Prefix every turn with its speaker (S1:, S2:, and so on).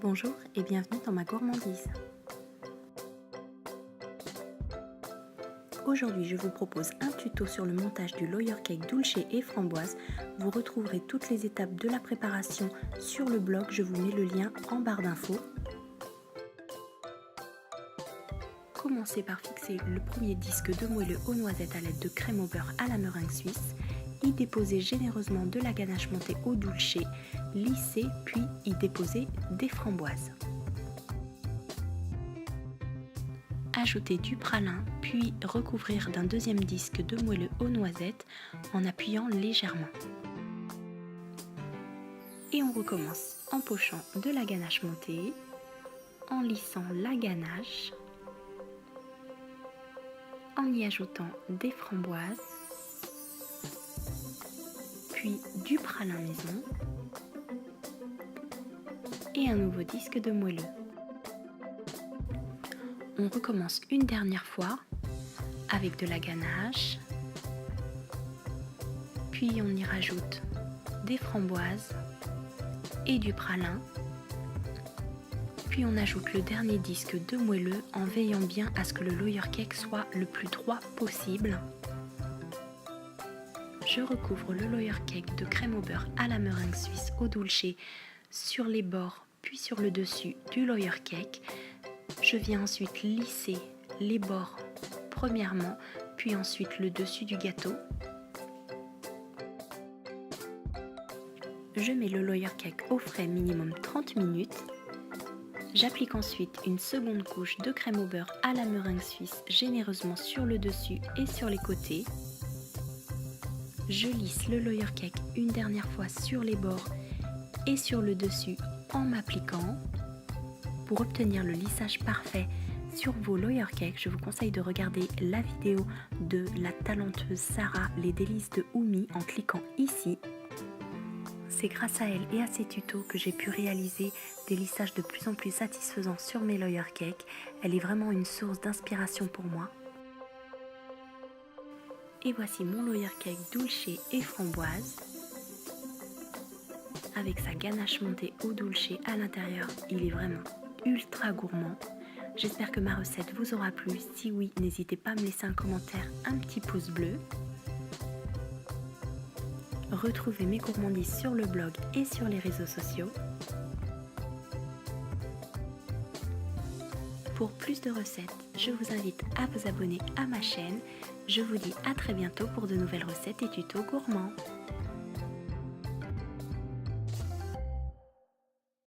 S1: Bonjour et bienvenue dans ma gourmandise. Aujourd'hui, je vous propose un tuto sur le montage du layer cake dulce et framboise. Vous retrouverez toutes les étapes de la préparation sur le blog, je vous mets le lien en barre d'infos. Commencez par fixer le premier disque de moelleux aux noisettes à l'aide de crème au beurre à la meringue suisse. Y déposez généreusement de la ganache montée au dulce, lissez puis y déposez des framboises. Ajouter du pralin, puis recouvrir d'un deuxième disque de moelleux aux noisettes en appuyant légèrement. Et on recommence en pochant de la ganache montée, en lissant la ganache, en y ajoutant des framboises, puis du pralin maison et un nouveau disque de moelleux. On recommence une dernière fois avec de la ganache, puis on y rajoute des framboises et du pralin, puis on ajoute le dernier disque de moelleux en veillant bien à ce que le layer cake soit le plus droit possible. Je recouvre le layer cake de crème au beurre à la meringue suisse au dulce sur les bords puis sur le dessus du layer cake. Je viens ensuite lisser les bords premièrement, puis ensuite le dessus du gâteau. Je mets le layer cake au frais minimum 30 minutes. J'applique ensuite une seconde couche de crème au beurre à la meringue suisse généreusement sur le dessus et sur les côtés. Je lisse le layer cake une dernière fois sur les bords et sur le dessus en m'appliquant. Pour obtenir le lissage parfait sur vos layer cakes, je vous conseille de regarder la vidéo de la talentueuse Sarah, les délices de Oumi, en cliquant ici. C'est grâce à elle et à ses tutos que j'ai pu réaliser des lissages de plus en plus satisfaisants sur mes layer cakes. Elle est vraiment une source d'inspiration pour moi. Et voici mon layer cake dulce et framboise. Avec sa ganache montée au dulce à l'intérieur, il est vraiment ultra gourmand. J'espère que ma recette vous aura plu. Si oui, n'hésitez pas à me laisser un commentaire, un petit pouce bleu. Retrouvez mes gourmandises sur le blog et sur les réseaux sociaux. Pour plus de recettes, je vous invite à vous abonner à ma chaîne. Je vous dis à très bientôt pour de nouvelles recettes et tutos gourmands.